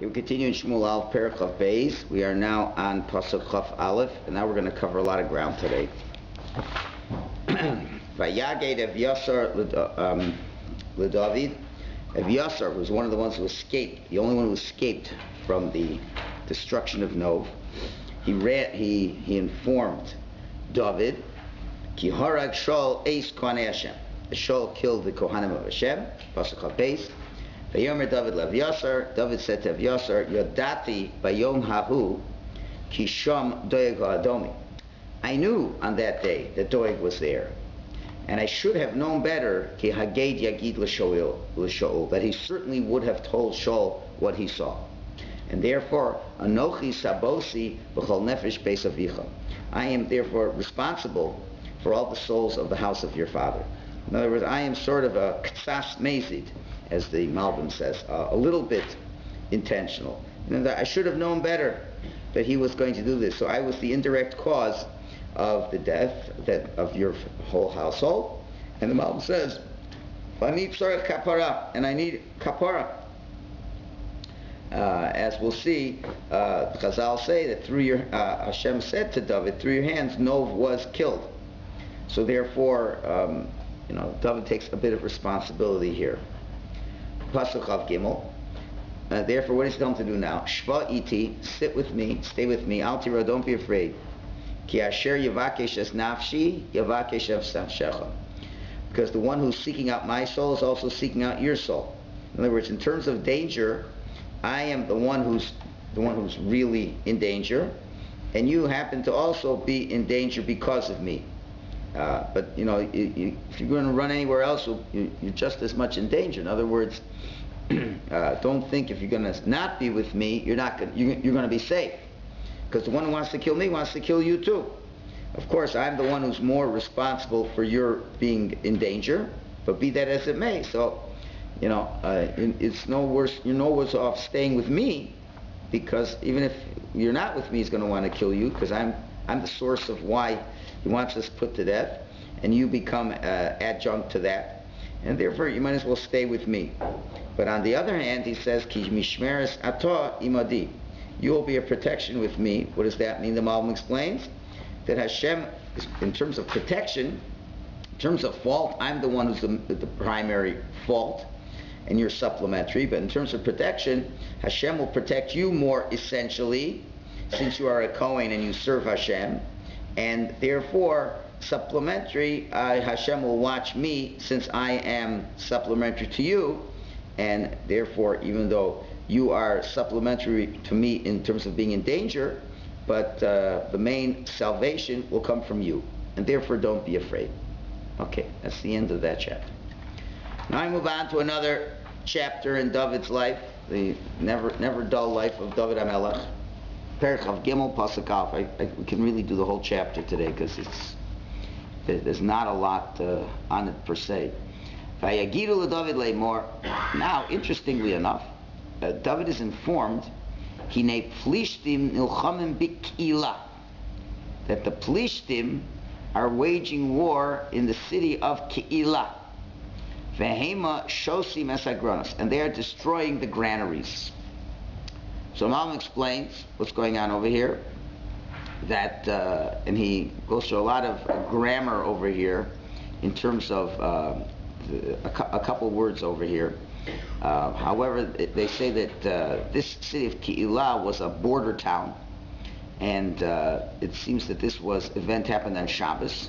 We continue in Shmuel Aleph, Perek Chav Beis. We are now on Pasuk Chav Aleph, and now we're going to cover a lot of ground today. Vayaged Evyasar LeDavid. Evyasar was one of the ones who escaped, the only one who escaped from the destruction of Nov. He informed David, Ki harag Shul eis kohanei Hashem. Shul killed the Kohanim of Hashem. Pasuk Chav Beis. Vayomer David leVyasar. David said to Evyasar, Yodati bayom hahu ki sham doeg ha'adomi. I knew on that day that Doeg was there, and I should have known better ki haged yagid l'Shaul, that he certainly would have told Shaul what he saw. And therefore, Anochi sabosi b'chol nefesh beis avicha. I am therefore responsible for all the souls of the house of your father. In other words, I am sort of a ktsas mezid, as the Malbim says, a little bit intentional. And I should have known better that he was going to do this. So I was the indirect cause of the death of your whole household. And the Malbim says, I need tzarech kapara, and I need kapara. As we'll see, Chazal say that through your Hashem said to David, through your hands Nov was killed. So therefore, David takes a bit of responsibility here. Pasuk Chav Gimel. Therefore, what is he going to do now? Shva iti, sit with me, stay with me. Al tira, don't be afraid. Ki asher yavakesh es nafshi, yavakesh es nafshecha. Because the one who's seeking out my soul is also seeking out your soul. In other words, in terms of danger, I am the one who's really in danger, and you happen to also be in danger because of me. But if you're going to run anywhere else, you're just as much in danger. In other words, don't think if you're going to not be with me, you're going to be safe. Because the one who wants to kill me wants to kill you too. Of course, I'm the one who's more responsible for your being in danger. But be that as it may, so it's no worse. You're no worse off staying with me, because even if you're not with me, he's going to want to kill you, because I'm the source of why he wants us put to death, and you become adjunct to that, and therefore you might as well stay with me. But on the other hand, he says, Ki mishmeres atah imadi. You will be a protection with me. What does that mean? The Malbim explains that Hashem, in terms of protection, in terms of fault, I'm the one who's the primary fault, and you're supplementary. But in terms of protection, Hashem will protect you more essentially, since you are a Kohen and you serve Hashem. And therefore, supplementary, Hashem will watch me, since I am supplementary to you. And therefore, even though you are supplementary to me in terms of being in danger, but the main salvation will come from you. And therefore, don't be afraid. Okay, that's the end of that chapter. Now I move on to another chapter in David's life, the never dull life of David HaMelech. Perek Chav Gimel, Pasuk Aleph. We can really do the whole chapter today, because there's not a lot on it per se. Vayagidu LeDavid le'mor. Now, interestingly enough, David is informed, Hinei Plishtim nilchamim b'Ke'ilah, that the Plishtim are waging war in the city of Ke'ilah. Vehema shosim es hagranos, and they are destroying the granaries. So Malbim explains what's going on over here, that, and he goes through a lot of grammar over here in terms of a couple words over here. However, they say that this city of Ke'ilah was a border town, and it seems that this event happened on Shabbos,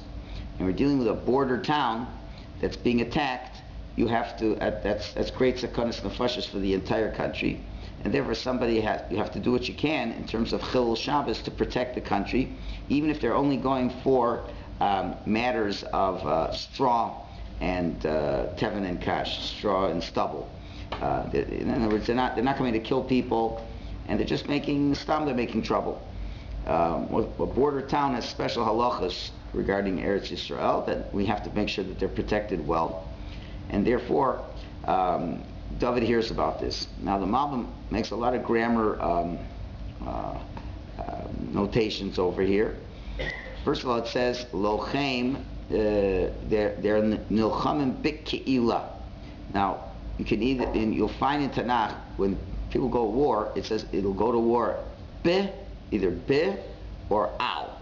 and we're dealing with a border town that's being attacked. You have to, that's great sakanas nefashos for the entire country. And therefore, you have to do what you can in terms of Chilul Shabbos to protect the country, even if they're only going for matters of straw and teven and kash, straw and stubble. In other words, they're not coming to kill people, and they're just making trouble. A border town has special halachas regarding Eretz Yisrael that we have to make sure that they're protected well, and therefore. David hears about this. Now the Malbim makes a lot of grammar notations over here. First of all, it says Lochem, they're nilchamim b'Ke'ilah. Now you can you'll find in Tanakh when people go to war, it says it'll go to war either be or al.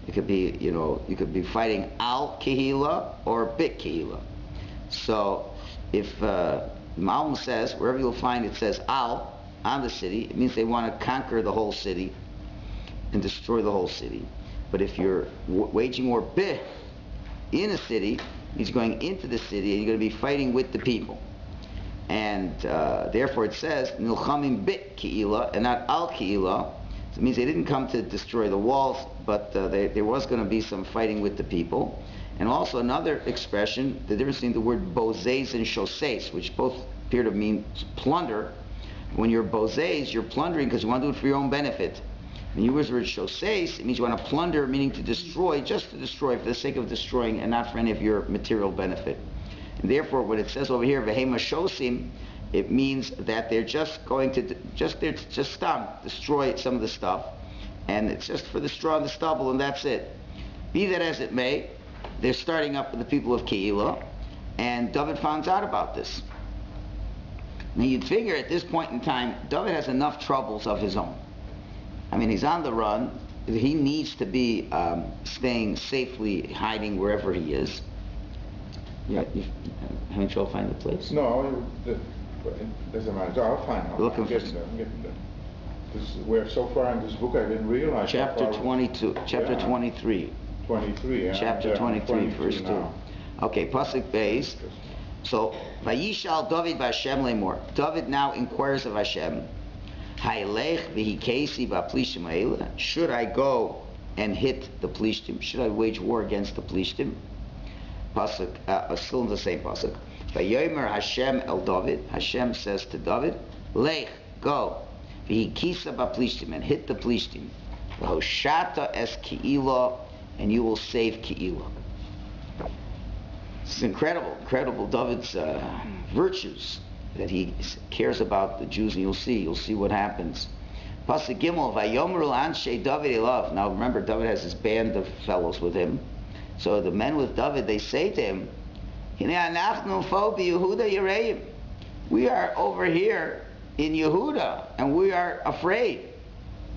It could be, you could be fighting al kehila or bit kehila. So if Malm says, wherever you'll find it says al on the city, it means they want to conquer the whole city and destroy the whole city. But if you're waging war bih in a city, he's going into the city and you're going to be fighting with the people. And therefore it says nilchamim bit ki'ila and not al ki'ila. So it means they didn't come to destroy the walls, but there was going to be some fighting with the people. And also another expression, the difference between the word bozes and shoses, which both appear to mean plunder. When you're bozes, you're plundering because you want to do it for your own benefit. When you use the word shoses, it means you want to plunder, meaning to destroy, just to destroy, for the sake of destroying, and not for any of your material benefit. And therefore, when it says over here, vehema shosim, it means that they're just going to destroy some of the stuff, and it's just for the straw and the stubble, and that's it. Be that as it may, they're starting up with the people of Keilah, and David finds out about this. Now you'd figure at this point in time, David has enough troubles of his own. I mean, he's on the run. He needs to be staying safely, hiding wherever he is. You having trouble finding the place? No, it doesn't matter. I'll find out. I'm getting there. We're so far in this book, I didn't realize. Chapter 22, chapter 23. 23, yeah. Chapter 23, verse 2. Okay, Pasuk Beis. So, Vayishal David v'Hashem lemor. David now inquires of Hashem. Haylech v'hikesi v'plishtim ha'ela. Should I go and hit the Plishtim? Should I wage war against the Plishtim? Pasuk, still in the same pasuk. Vayomer Hashem el David. Hashem says to David, Lech, go. V'hikisa v'plishtim, and hit the Plishtim. V'hoshata es Keilah, and you will save Keilah. It's incredible David's virtues, that he cares about the Jews, and you'll see what happens. Pasuk Gimel, Vayomru anshe David elav. Now remember, David has his band of fellows with him. So the men with David, they say to him, Hinei anachnu fo b'Yehuda yireim. We are over here in Yehuda, and we are afraid.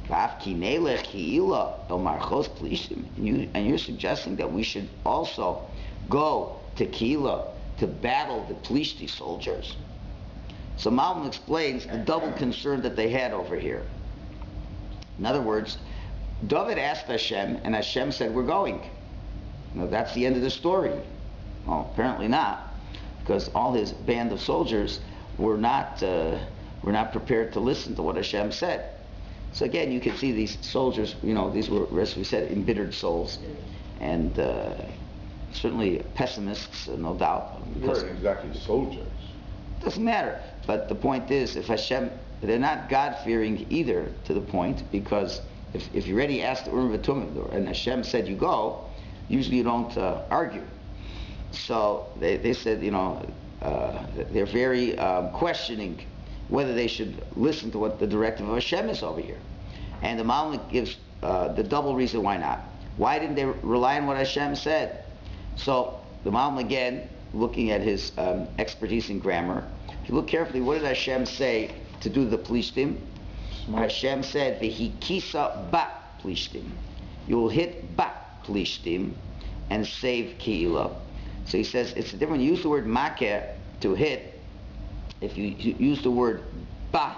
V'af kinei lech Keilah el marchos plishtim. And you're suggesting that we should also go to Keilah to battle the Plishti soldiers. So Malbim explains the double concern that they had over here. In other words, David asked Hashem, and Hashem said, we're going. Now that's the end of the story. Well, apparently not, because all his band of soldiers were not prepared to listen to what Hashem said. So again, you can see these soldiers, these were, as we said, embittered souls, and certainly pessimists, no doubt. They weren't exactly soldiers. Doesn't matter. But the point is, if Hashem, they're not God-fearing either, to the point, because if you already asked the Urim v'Tumim, and Hashem said you go, usually you don't argue. So they said, they're very questioning whether they should listen to what the directive of Hashem is over here. And the Malbim gives the double reason why not. Why didn't they rely on what Hashem said? So the Malbim, again, looking at his expertise in grammar, if you look carefully, what did Hashem say to do the Plishtim? Hashem said, V'hikisa ba Plishtim. You will hit ba Plishtim and save Keilah. So he says it's a different. Use the word makeh to hit. If you use the word ba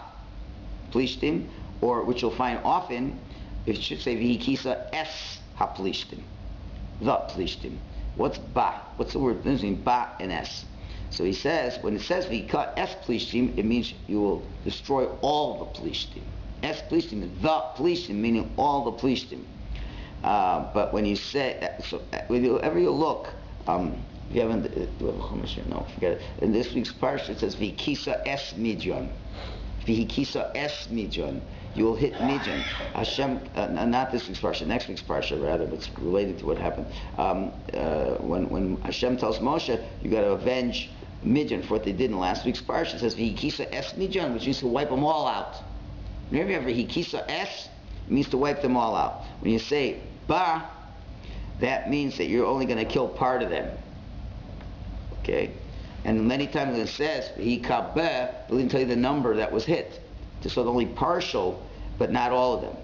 Plishtim, or which you'll find often, it should say V'hikisa es ha Plishtim, the Plishtim. What's ba? What's the word between ba and es? So he says, when it says V'hika es Plishtim, it means you will destroy all the Plishtim. Es Plishtim is the Plishtim, meaning all the Plishtim. But when you say, whenever you look, if you haven't, no, forget it. In this week's parsha, it says V'hikisa es Midyan. V'hikisa es Midyan. You will hit Midyan. Hashem, not this week's parsha, next week's parsha rather, but it's related to what happened. When Hashem tells Moshe, you got to avenge Midyan for what they did in last week's parsha, it says V'hikisa es Midyan, which means to wipe them all out. Whenever you have V'hikisa es, it means to wipe them all out. When you say ba, that means that you're only going to kill part of them. Okay? And many times when it says V'hika ba, it will tell you the number that was hit. So only partial, but not all of them.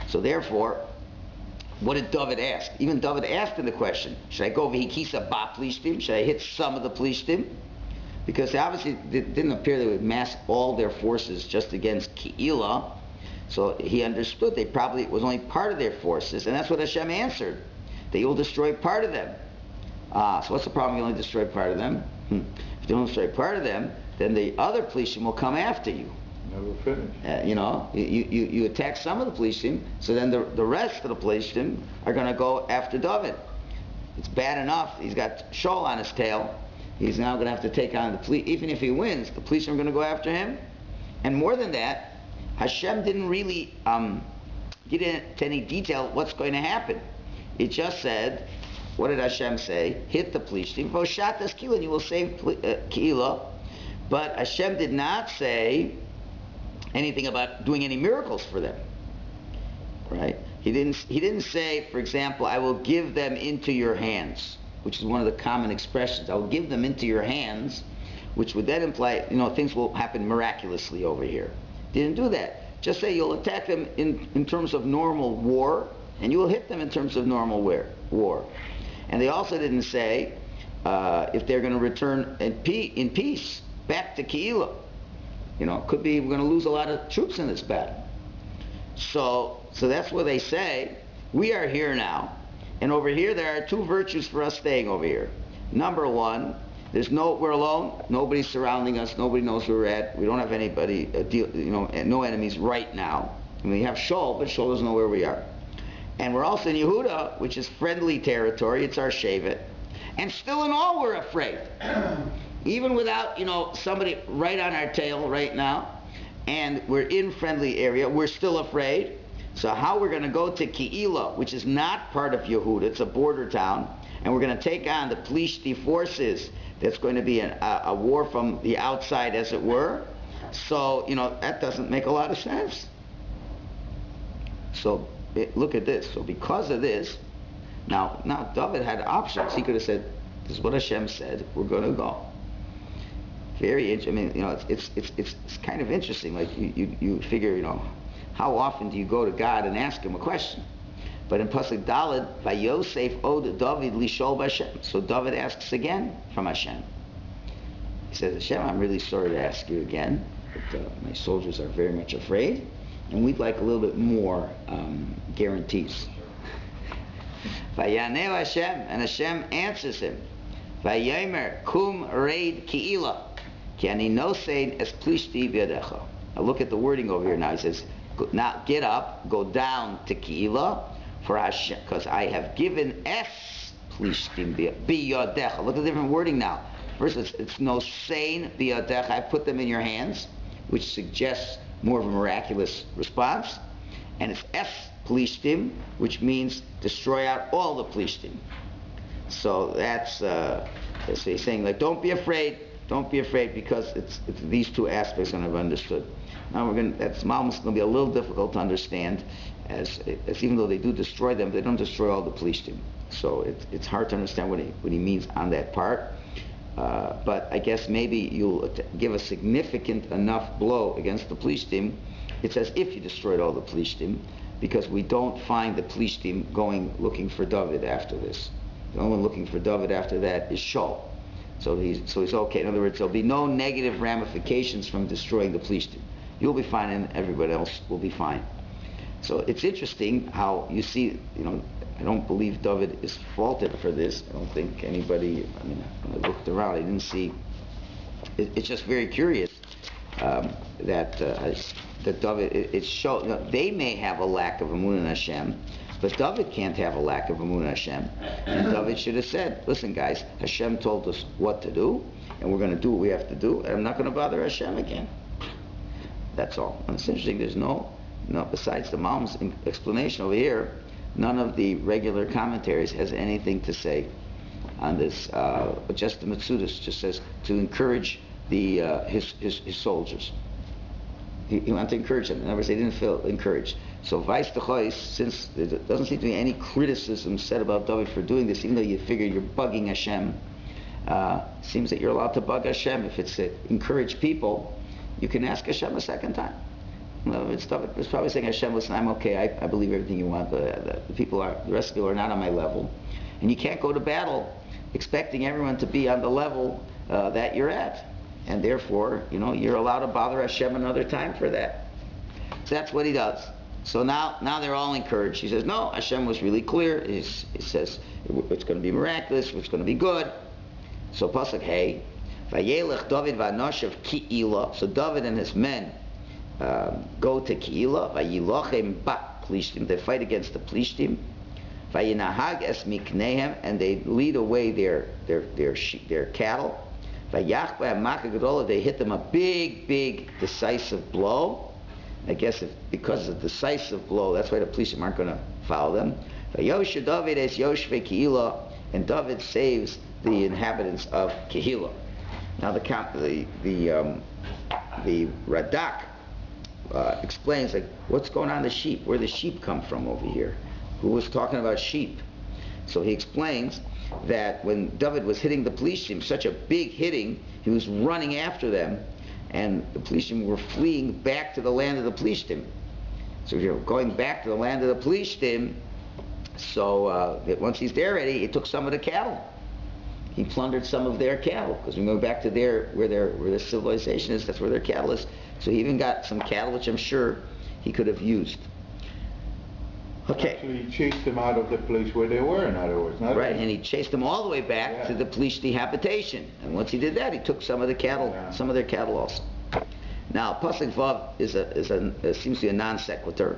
So therefore, what did David ask? Even David asked in the question, should I go v'hikisa ba plishtim? Should I hit some of the plishtim? Because obviously it didn't appear they would mass all their forces just against Ke'ilah. So he understood they probably, it was only part of their forces, and that's what Hashem answered. That you'll destroy part of them. So what's the problem? You only destroy part of them? If you don't destroy part of them, then the other plishtim will come after you. Never finish. You attack some of the plishtim, so then the rest of the plishtim are going to go after David. It's bad enough he's got Shul on his tail. He's now going to have to take on the plishtim. Even if he wins, the plishtim are going to go after him. And more than that, Hashem didn't really get into any detail what's going to happen. It just said, what did Hashem say? Hit the plishtim, v'oshatas Ke'ilah, and you will save Ke'ilah. But Hashem did not say anything about doing any miracles for them, right? He didn't say, for example, I will give them into your hands, which is one of the common expressions. I will give them into your hands, which would then imply, things will happen miraculously over here. Didn't do that. Just say you'll attack them in terms of normal war, and you will hit them in terms of normal war. And they also didn't say if they're going to return in peace back to Ke'ilah. Could be we're going to lose a lot of troops in this battle. So that's where they say, we are here now. And over here there are two virtues for us staying over here. Number one, we're alone. Nobody's surrounding us. Nobody knows where we're at. We don't have anybody, no enemies right now. And we have Shul, but Shul doesn't know where we are. And we're also in Yehuda, which is friendly territory. It's our Shevet. And still in all, we're afraid. Even without, somebody right on our tail right now, and we're in friendly area, we're still afraid. So how we're going to go to Ke'ilah, which is not part of Yehuda, it's a border town, and we're going to take on the Plishti forces. That's going to be a war from the outside, as it were. So, that doesn't make a lot of sense. So, look at this. So because of this, now David had options. He could have said, this is what Hashem said, we're going to go. Very interesting. It's kind of interesting. Like you figure, how often do you go to God and ask Him a question? But in Pasuk Daled, Vayosef od David lishol b'Hashem. So David asks again from Hashem. He says, Hashem, I'm really sorry to ask you again, but my soldiers are very much afraid, and we'd like a little bit more guarantees. Vayanev Hashem, and Hashem answers him. Vayomer kum reid Ke'ilah. Now look at the wording over here now. He says, now get up, go down to Ke'ilah, for Hashem, because I have given es plishtim biyadecha. Look at the different wording now. First, it's no sein biyadecha. I put them in your hands, which suggests more of a miraculous response. And it's es plishtim, which means destroy out all the plishtim. So that's so he's saying, like, don't be afraid, because it's these two aspects that I've understood. Now that's almost going to be a little difficult to understand, as even though they do destroy them, they don't destroy all the plishtim. So it's hard to understand what he means on that part. But I guess maybe you'll give a significant enough blow against the plishtim. It's as if you destroyed all the plishtim, because we don't find the plishtim going looking for David after this. The only one looking for David after that is Shul. So he's okay. In other words, there'll be no negative ramifications from destroying the plishtim. You'll be fine, and everybody else will be fine. So it's interesting how you see, I don't believe David is faulted for this. I don't think anybody, when I looked around, I didn't see, it's just very curious that David, it shows, they may have a lack of emunah in Hashem, but David can't have a lack of emunah in Hashem. And David should have said, listen guys, Hashem told us what to do, and we're going to do what we have to do, and I'm not going to bother Hashem again. That's all. And it's interesting, there's no, besides the Malm's explanation over here, none of the regular commentaries has anything to say on this. Just the Metzudas just says to encourage his soldiers. He wanted to encourage them. In other words, they didn't feel encouraged. So vice the since there doesn't seem to be any criticism said about David for doing this, even though you figure you're bugging Hashem, seems that you're allowed to bug Hashem. If it's to encourage people, you can ask Hashem a second time. No, it's probably saying, Hashem, listen, I'm okay. I believe everything you want, but the rest of the people are not on my level. And you can't go to battle expecting everyone to be on the level that you're at. And therefore, you're allowed to bother Hashem another time for that. So that's what he does. So now they're all encouraged. He says, no, Hashem was really clear. He says, it's going to be miraculous, it's going to be good. So Pasuk Hey, Vayelech David v'anoshav ki'ila. So David and his men go to Ki'ila, Vayilochem ba Plishtim. They fight against the Plishtim. Vayinahag es miknehem, and they lead away their cattle. Vayach b'hamaka gedola. They hit them a big decisive blow. I guess because of the decisive blow, that's why the Plishtim aren't going to follow them. Vayosha David es yoshve Ki'ila, and David saves the inhabitants of Kehillah. Now the Radak explains what's going on the sheep, where the sheep come from over here. Who was talking about sheep? So he explains that when David was hitting the Plishtim, such a big hitting, he was running after them, and the Plishtim were fleeing back to the land of the Plishtim. So you're going back to the land of the Plishtim. So once he's there already, he took some of the cattle. He plundered some of their cattle, because we go back to where their civilization is. That's where their cattle is. So he even got some cattle, which I'm sure he could have used. Okay. Actually, he chased them out of the place where they were, in other words. Right, and he chased them all the way back to the Plishti habitation. And once he did that, he took some of the cattle, some of their cattle also. Now, Pasuk Vav seems to be a non sequitur.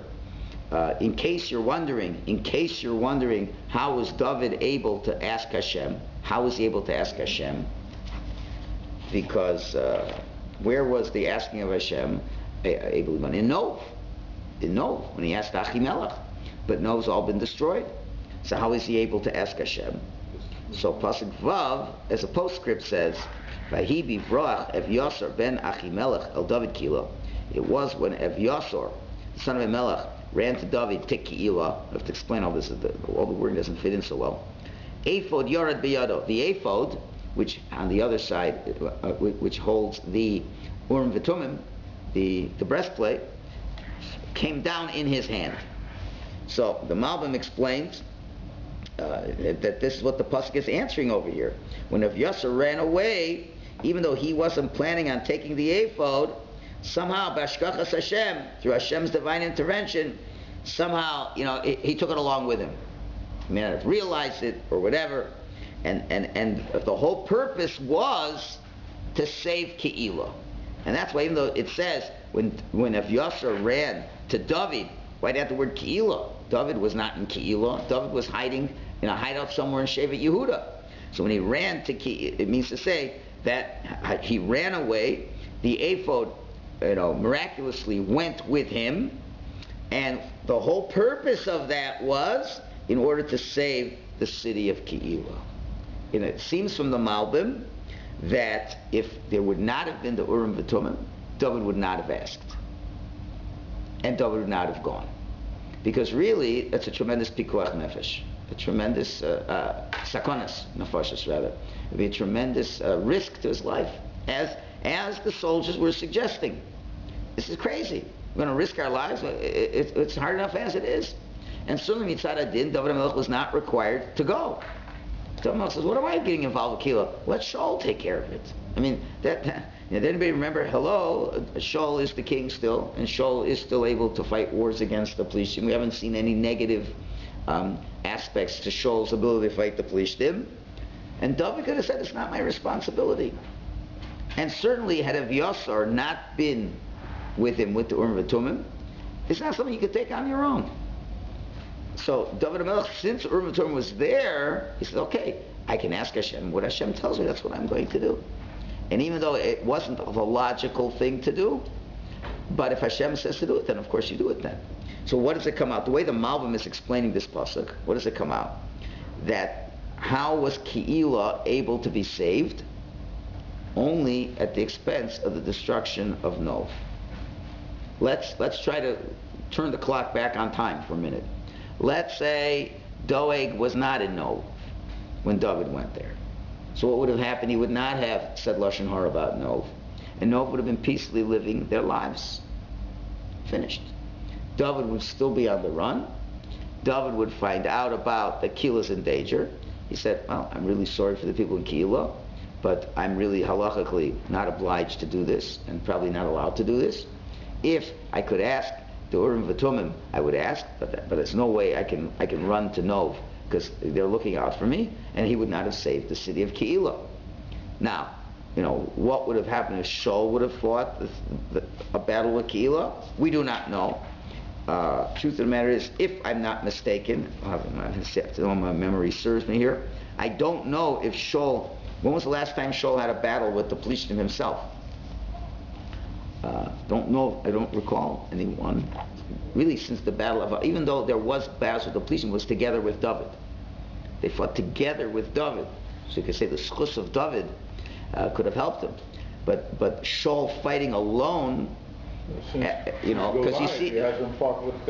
In case you're wondering, how was David able to ask Hashem? How was he able to ask Hashem? Because where was the asking of Hashem? In Nov, when he asked Achimelech. But Nov's all been destroyed. So how is he able to ask Hashem? So Pasuk Vav, as a postscript, says, Vahi bivrach Evyasar ben Achimelech el David Kilo. It was when Evyasar, the son of Ahimelech, ran to David to Ke'ilah. I have to explain all this. All the wording doesn't fit in so well. Ephod Yorad Biyado. The ephod, which on the other side, which holds the Urim V'Tumim, the breastplate, came down in his hand. So the Malbim explains that this is what the pasuk is answering over here. When Evyasar ran away, even though he wasn't planning on taking the ephod, somehow, b'ashkachas Hashem, through Hashem's divine intervention, somehow, he took it along with him. He may not have realized it or whatever, and the whole purpose was to save Ke'ilah. And that's why, even though it says when Evyasar ran to David, why did have the word Ke'ilah? David was not in Ke'ilah. David was hiding in a hideout somewhere in Shevet Yehuda. So when he ran to Ke'ilah, it means to say that he ran away. The ephod, miraculously went with him, and the whole purpose of that was in order to save the city of Ke'ilah. And it seems from the Malbim that if there would not have been the Urim V'Tumim, David would not have asked, and David would not have gone, because really that's a tremendous pikuach nefesh, a tremendous sakonas nefashos rather. It would be a tremendous risk to his life, as the soldiers were suggesting. This is crazy. We're going to risk our lives. It's hard enough as it is. And certainly Mitzad Adin, David HaMelech was not required to go. David HaMelech says, what am I getting involved with Keilah? Let Shaul take care of it. I mean, did anybody remember, Shaul is the king still, and Shaul is still able to fight wars against the Plishtim. We haven't seen any negative aspects to Shaul's ability to fight the Plishtim. And David could have said, it's not my responsibility. And certainly, had Evyasar not been with him with the Urim V'Tumim, it's not something you could take on your own. So David HaMelech, since Urim V'Tumim was there, he said, okay, I can ask Hashem. What Hashem tells me, that's what I'm going to do. And even though it wasn't the logical thing to do, but if Hashem says to do it, then of course you do it then. So what does it come out? The way the Malbim is explaining this pasuk, what does it come out? That how was Ke'ilah able to be saved? Only at the expense of the destruction of Nov. Let's try to turn the clock back on time for a minute. Let's say Doeg was not in Nov when David went there. So what would have happened? He would not have said Lashon Hara about Nov. And Nov would have been peacefully living their lives. finished. David would still be on the run. David would find out about that Keila's in danger. He said, well, I'm really sorry for the people in Keila, but I'm really halachically not obliged to do this, and probably not allowed to do this. If I could ask the Urim V'Tumim, I would ask, but there's no way I can run to Nov, because they're looking out for me, and he would not have saved the city of Keila. Now, what would have happened if Shul would have fought a battle with Keila? We do not know. Truth of the matter is, if I'm not mistaken, my memory serves me here, I don't know if Shul, when was the last time Shul had a battle with the Plishtim himself? Don't know, I don't recall anyone. Really, since the battle of, even though there was battles with the Plishtim, was together with David. They fought together with David. So you could say the schus of David could have helped him. But Shul fighting alone, because you see,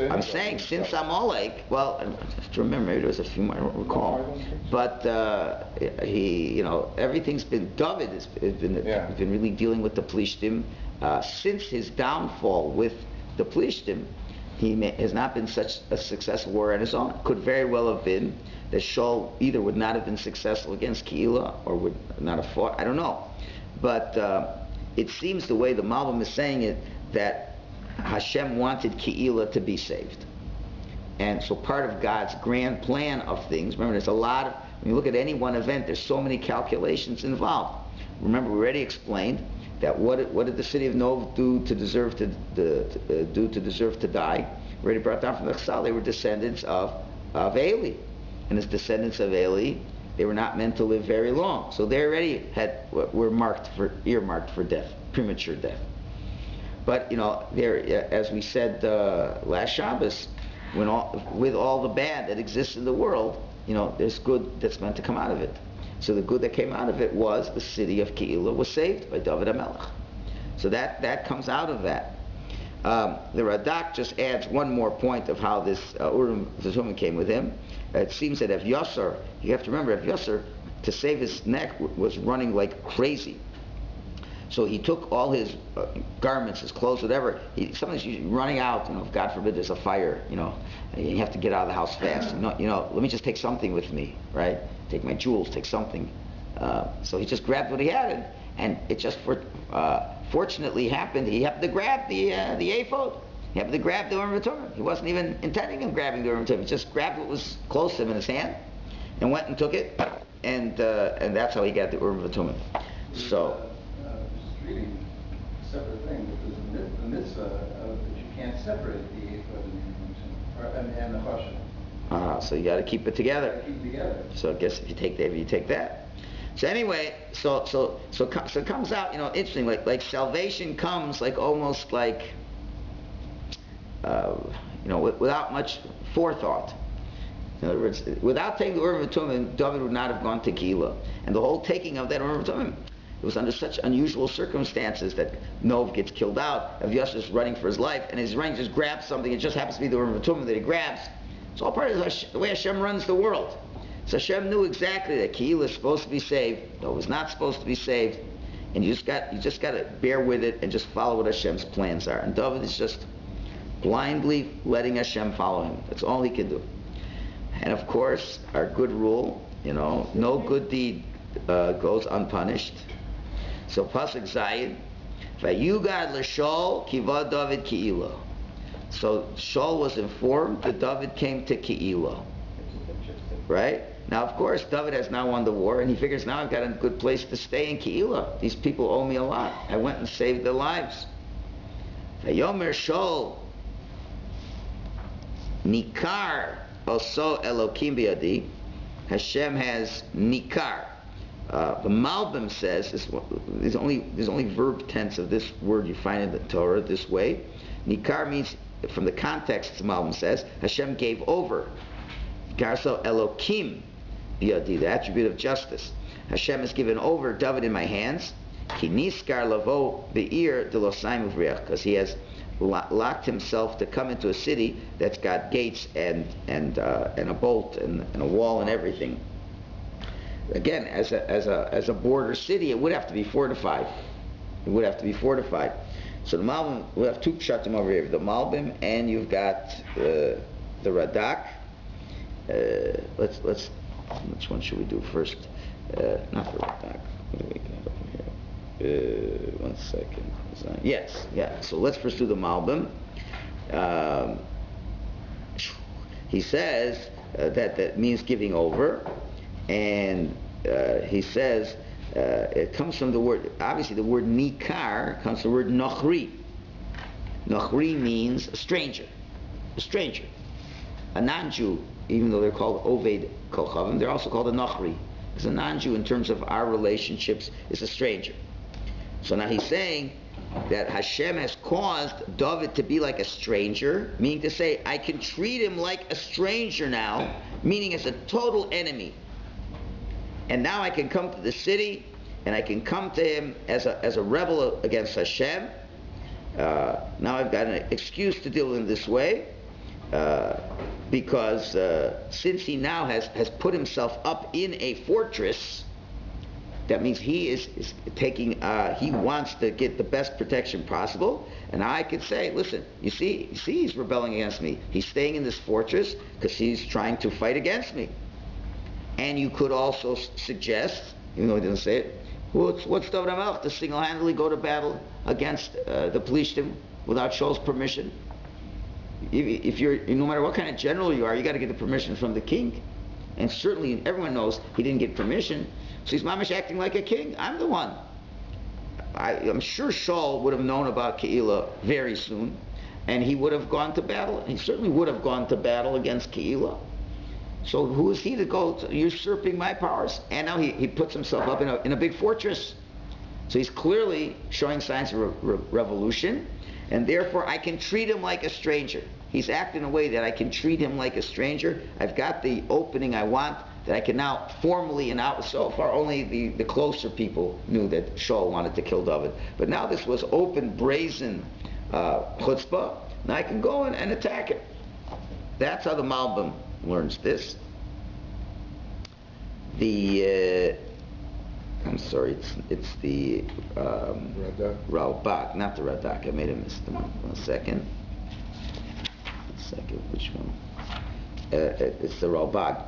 I'm saying since Amalek, well, I have to remember, maybe there was a few more, I don't recall. But everything's been, David has been really dealing with the Plishtim. Since his downfall with the Plishtim, he has not been such a successful warrior on his own. Could very well have been that Shul either would not have been successful against Keila or would not have fought. I don't know. But it seems the way the Malbim is saying it, that Hashem wanted Keila to be saved. And so part of God's grand plan of things, remember there's a lot of, when you look at any one event, there's so many calculations involved. Remember, we already explained that what did the city of Nov do to deserve to die? We already brought down from the Chazal, they were descendants of Eli. And as descendants of Eli, they were not meant to live very long. So they already were earmarked for death, premature death. But as we said last Shabbos, with all the bad that exists in the world, there's good that's meant to come out of it. So the good that came out of it was the city of Keila was saved by David HaMelech. So that comes out of that. The Radak just adds one more point of how this Urim V'Tumim came with him. It seems that Yasser, you have to remember, Yasser, to save his neck, was running like crazy. So he took all his garments, his clothes, whatever. Sometimes he's running out, if God forbid there's a fire, and you have to get out of the house fast. Let me just take something with me, right? Take my jewels, take something. So he just grabbed what he had, and it just fortunately happened. He happened to grab the ephod. He happened to grab the Urim V'Tumim. He wasn't even intending on grabbing the Urim V'Tumim. He just grabbed what was close to him in his hand, and went and took it, and that's how he got the Urim V'Tumim. So. Reading a separate thing, but there's a mitzvah that you can't separate the ephod and the chashav. So you got to keep it together. Keep it together. So I guess if you take that, you take that. So anyway, so it comes out, interesting. Like salvation comes almost like, without much forethought. In other words, without taking the Urim V'Tumim, David would not have gone to Keila, and the whole taking of that Urim V'Tumim. It was under such unusual circumstances that Nov gets killed out. Avyash is running for his life, and his running just grabs something. It just happens to be the Urim V'Tumim that he grabs. It's all part of the way Hashem runs the world. So Hashem knew exactly that Keila is supposed to be saved, Nov is not supposed to be saved, and you just got to bear with it and just follow what Hashem's plans are. And David is just blindly letting Hashem follow him. That's all he can do. And of course, our good rule, no good deed goes unpunished. So Pasuk Zayin, Vayugad l'Shol kiva David Keila. So Shul was informed that David came to Keila. Right? Now, of course, David has now won the war, and he figures, now I've got a good place to stay in Keila. These people owe me a lot. I went and saved their lives. Vayomer Shul Nikar Oso Elokim Biyadi. Hashem has Nikar. The Malbim says, there's only verb tense of this word you find in the Torah this way. Nikar means, from the context, the Malbim says, Hashem gave over. Garso Elokim Biyadi, the attribute of justice. Hashem has given over David in my hands. Ki niskar lavo be'ir delosayim uvriach, because he has locked himself to come into a city that's got gates and a bolt and a wall and everything. Again, as a border city, it would have to be fortified. So the Malbim, we have two pshatim over here, the Malbim, and you've got the Radak. Let's which one should we do first? Not the Radak. What do we got over here? 1 second. Yes, yeah. So let's first do the Malbim. He says that means giving over, and he says it comes from the word, obviously the word nikar comes from the word nachri. Nachri means a stranger, a non-Jew. Even though they're called oved kochavim, they're also called a nachri, because a non-Jew in terms of our relationships is a stranger. So now he's saying that Hashem has caused David to be like a stranger, meaning to say, I can treat him like a stranger now, meaning as a total enemy. And now I can come to the city, and I can come to him as a rebel against Hashem. Now I've got an excuse to deal with him this way, because since he now has put himself up in a fortress, that means he is taking, he wants to get the best protection possible. And I could say, listen, you see he's rebelling against me. He's staying in this fortress because he's trying to fight against me. And you could also suggest, even though he didn't say it, what's David HaMelech to single-handedly go to battle against the Pelishtim without Shaul's permission? If you're, no matter what kind of general you are, you got to get the permission from the king. And certainly everyone knows he didn't get permission. So he's mamish acting like a king. I'm the one. I'm sure Shaul would have known about Keilah very soon, and he would have gone to battle. He certainly would have gone to battle against Keilah. So who is he to go usurping my powers? And now he puts himself up in a big fortress. So he's clearly showing signs of revolution, and therefore I can treat him like a stranger. He's acting in a way that I can treat him like a stranger. I've got the opening I want, that I can now formally announce. So far only the closer people knew that Shaul wanted to kill David. But now this was open, brazen chutzpah. Now I can go and attack it. That's how the Malbim learns this. I'm sorry, it's the Ralbak, not the Radak. I made a mistake. 1 second. Which one? It's the Ralbak.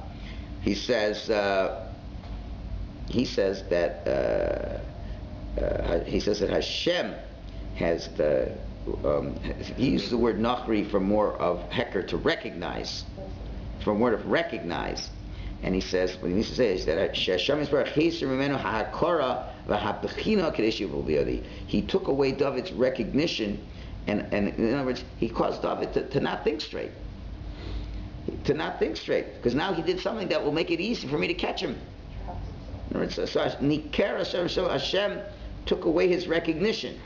He says that Hashem has the he uses the word nachri for more of heker, to recognize, from word of recognize. And he says, what he means to say is that he took away David's recognition, and in other words, he caused David to not think straight. To not think straight, because now he did something that will make it easy for me to catch him. In other words, so Hashem took away his recognition.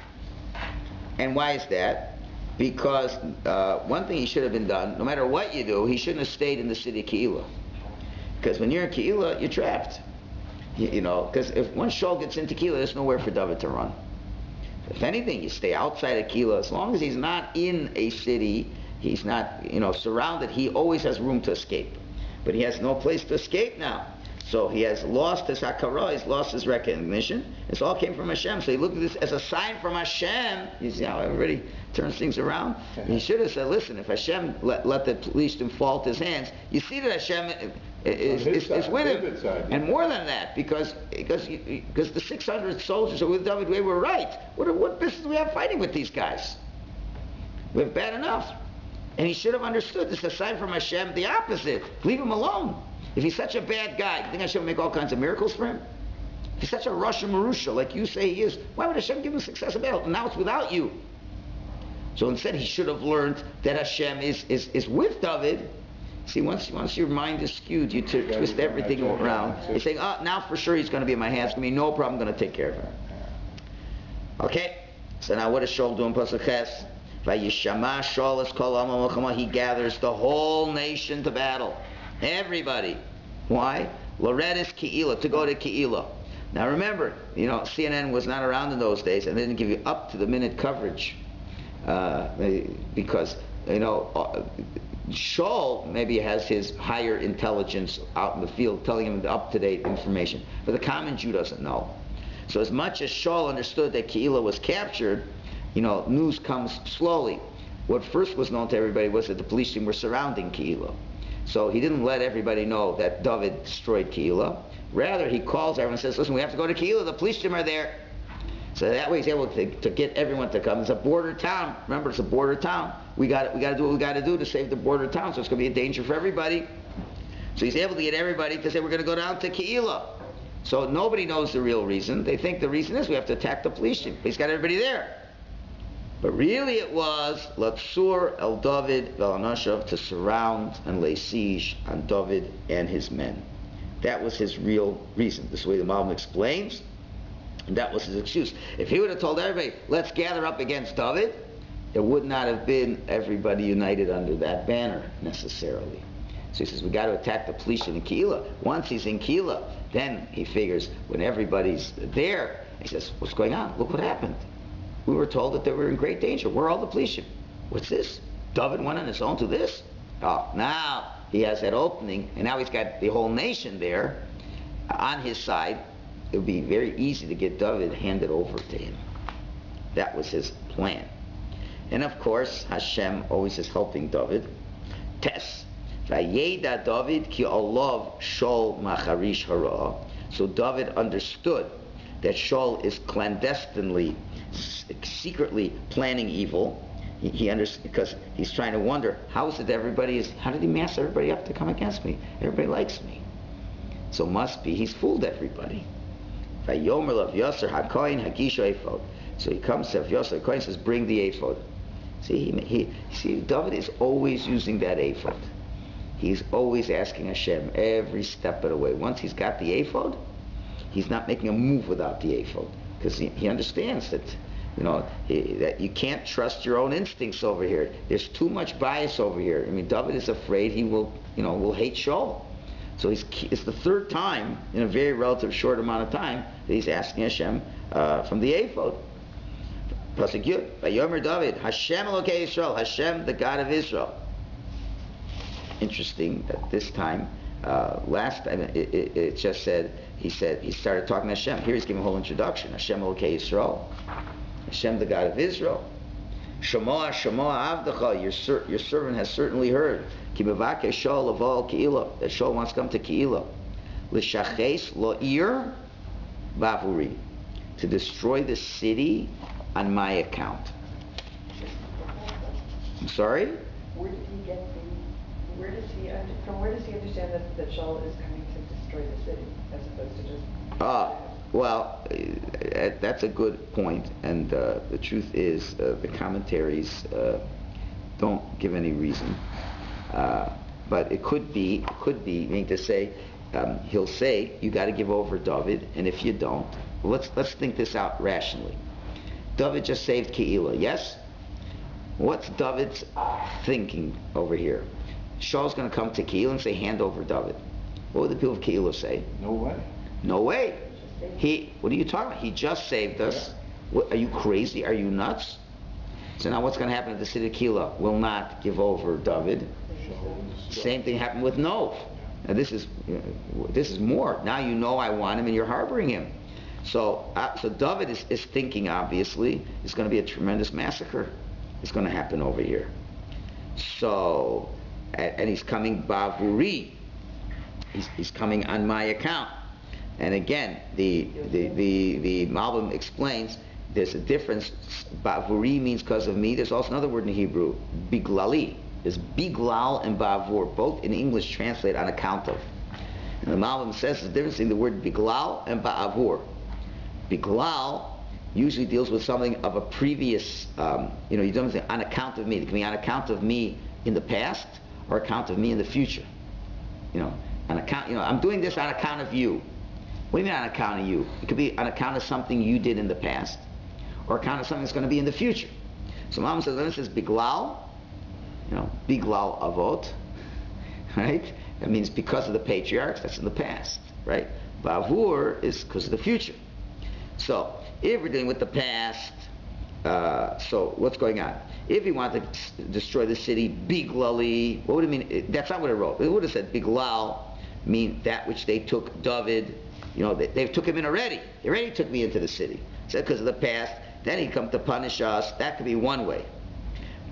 And why is that? Because one thing he should have been done, no matter what you do, he shouldn't have stayed in the city of Keilah. Because when you're in Keilah, you're trapped. You know, because if once Shaul gets into Keilah, there's nowhere for David to run. If anything, you stay outside of Keilah. As long as he's not in a city, he's not, surrounded, he always has room to escape. But he has no place to escape now. So he has lost his hakara, he's lost his recognition. This all came from Hashem. So he looked at this as a sign from Hashem. You see how everybody turns things around? He should have said, listen, if Hashem let the Pelishtim fall to his hands, you see that Hashem is with him. And more than that, because the 600 soldiers who were with David, they were right. What business do we have fighting with these guys? We have bad enough. And he should have understood this aside from Hashem, the opposite. Leave him alone. If he's such a bad guy, you think Hashem will make all kinds of miracles for him? If he's such a Rasha Marusha, like you say he is, why would Hashem give him success in battle? And now it's without you. So instead he should have learned that Hashem is with David. See, once your mind is skewed, you twist everything around. You're saying, now for sure he's going to be in my hands. It's going to be no problem, I'm going to take care of him. Okay? So now what does Shaul do in Pasuk Ches? Vayishama Shaul es kol ha'am ha'milchama. He gathers the whole nation to battle. Everybody. Why? Loredes Keilah, to go to Keilah. Now remember, CNN was not around in those days, and they didn't give you up-to-the-minute coverage. Because, Shaul maybe has his higher intelligence out in the field telling him the up-to-date information. But the common Jew doesn't know. So as much as Shaul understood that Keilah was captured, news comes slowly. What first was known to everybody was that the police were surrounding Keilah. So he didn't let everybody know that David destroyed Keilah. Rather, he calls everyone and says, listen, we have to go to Keilah, the police are there. So that way he's able to get everyone to come. It's a border town. Remember, it's a border town. We got to do what we got to do to save the border town, so it's going to be a danger for everybody. So he's able to get everybody to say, we're going to go down to Keilah. So nobody knows the real reason. They think the reason is we have to attack the police. He's got everybody there. But really it was Latsur el David vel Anashav, to surround and lay siege on David and his men. That was his real reason. This is the way the Malbim explains. And that was his excuse. If he would have told everybody, let's gather up against David, it would not have been everybody united under that banner necessarily. So he says, we got to attack the police in Keilah. Once he's in Keilah, then he figures when everybody's there, he says, what's going on? Look what happened. We were told that they were in great danger. Where are all the police? What's this? David went on his own to this? Oh, now he has that opening, and now he's got the whole nation there on his side. It would be very easy to get David handed over to him. That was his plan. And of course, Hashem always is helping David. Tes. Vayeda David ki olav Shul macharish hara. So David understood that Shul is clandestinely, secretly planning evil. He understood, because he's trying to wonder, how did he mass everybody up to come against me? Everybody likes me. So must be he's fooled everybody. Vayomer lav Yasser hakoyin hagisho ephod. So he comes to Yasser hakoyin and says, bring the ephod. See, David is always using that ephod. He's always asking Hashem every step of the way. Once he's got the ephod, he's not making a move without the ephod, because he understands that, that you can't trust your own instincts over here. There's too much bias over here. I mean, David is afraid he will hate Shaul. So it's the third time in a very relative short amount of time that he's asking Hashem from the ephod. Pasuk Yud, Vayomer David, Hashem Elokei Yisrael, Hashem the God of Israel. Interesting that this time, last time it just said, he started talking to Hashem. Here he's giving a whole introduction. Hashem Elokei Yisrael, Hashem the God of Israel. Shamoah Avdecha, your servant has certainly heard. Ki mevakeh Shaul lavo Keilah, that Shaul wants to come to Keilah. L'shaches lo'ir bavuri, to destroy the city on my account. I'm sorry? Where does he understand that Shaul is coming to destroy the city, as opposed to just... that's a good point, and the truth is the commentaries don't give any reason. But it could be, meaning to say, he'll say, you got to give over David, and if you don't, let's think this out rationally. David just saved Keilah, yes? What's David's thinking over here? Shaul's going to come to Keilah and say, hand over David. What would the people of Keilah say? No way. No way. What are you talking about? He just saved us. Yeah. What, are you crazy? Are you nuts? So now what's going to happen if the city of Keilah will not give over David? Same thing happened with Nov. Now this is more. Now you know I want him and you're harboring him. So David is thinking, obviously, it's going to be a tremendous massacre. It's going to happen over here. So, and he's coming bavuri. He's coming on my account. And again, the Malbim explains there's a difference. Bavuri means because of me. There's also another word in Hebrew, biglali. There's biglal and bavur. Both in English translate on account of. And the Malbim says the difference in the word biglal and ba'avur. Biglal usually deals with something of a previous, you don't say on account of me. It can be on account of me in the past or account of me in the future. On account, I'm doing this on account of you. What do you mean on account of you? It could be on account of something you did in the past or account of something that's going to be in the future. So Mom says, when it says biglal, biglal avot, right? That means because of the patriarchs, that's in the past, right? Bavur is because of the future. So, if we're dealing with the past, so what's going on? If he wanted to destroy the city, biglali, what would it mean? That's not what it wrote. It would have said biglal, mean that which they took David, they took him in already. They already took me into the city. So because of the past, then he'd come to punish us. That could be one way.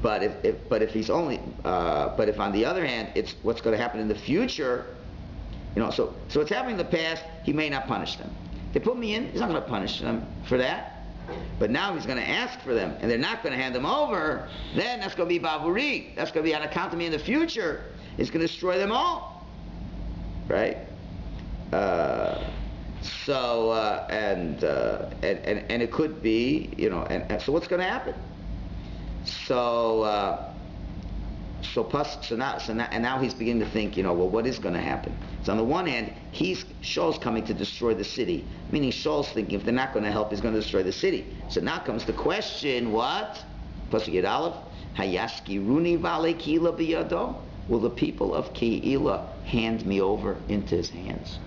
But if he's only, but if on the other hand, it's what's going to happen in the future, so what's happening in the past, he may not punish them. They put me in, he's not going to punish them for that. But now he's going to ask for them, and they're not going to hand them over. Then that's going to be bavuri. That's going to be on account of me in the future. It's going to destroy them all, right? And it could be, and so what's going to happen? Now he's beginning to think, well, what is going to happen? So on the one hand, Shaul's coming to destroy the city, meaning Shaul's thinking if they're not going to help, he's going to destroy the city. So now comes the question, what? Pasuk Yud Aleph, Hayaskiruni vale Keilah biyado? Will the people of Keilah hand me over into his hands?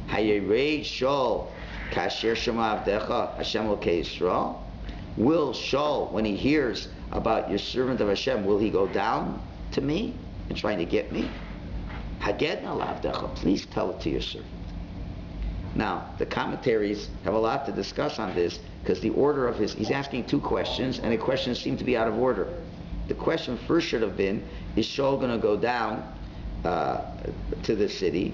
Hayirei Shaul kasher shema avdecha Hashem Elokei Yisrael? Will Shaul, when he hears about your servant of Hashem, will he go down to me and trying to get me? Hagedna lavdecha, please tell it to your servant. Now, the commentaries have a lot to discuss on this because the order of he's asking two questions, and the questions seem to be out of order. The question first should have been, is Shaul going to go down to the city,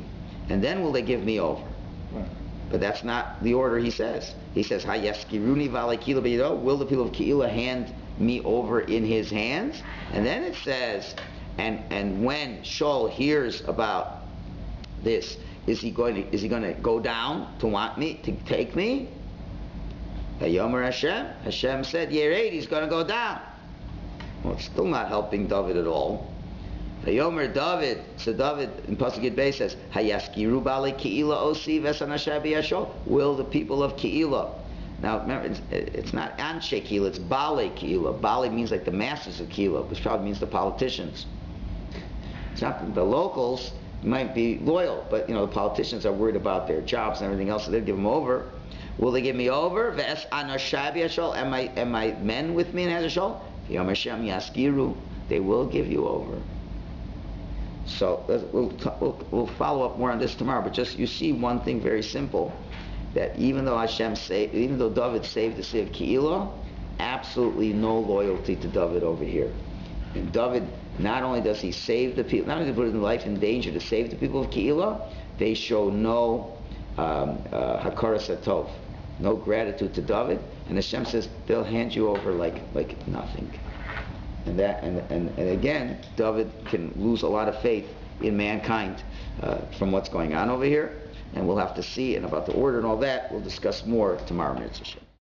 and then will they give me over? Right. But that's not the order he says. He says, Hayaskiruni vale Keilah biyado? Will the people of Keilah hand me over in his hands? And then it says, and when Shaul hears about this, is he going to go down to want me to take me? Hayomer Hashem said, Yered, he's going to go down. Well, it's still not helping David at all. Hayomer David, so David in Pasuk Yud Beis says, Hayaskiru bale Keilah osi v'esanashay b'yashol? Will the people of Keilah? Now remember, it's not Anshe Keilah, it's Bale Keilah. Bale means like the masters of Keilah, which probably means the politicians. It's not the locals might be loyal, but the politicians are worried about their jobs and everything else, so they'll give them over. Will they give me over? Am my men with me in Hazashol? They will give you over. So we'll follow up more on this tomorrow. But just you see one thing very simple, that even though David saved the city of Keilah, absolutely no loyalty to David over here. And David, not only does he save the people, not only does he put his life in danger to save the people of Keilah, they show no hakaras hatov, no gratitude to David, and Hashem says they'll hand you over like nothing. And again, David can lose a lot of faith in mankind from what's going on over here, and we'll have to see. And about the order and all that, we'll discuss more tomorrow, Mitzvah.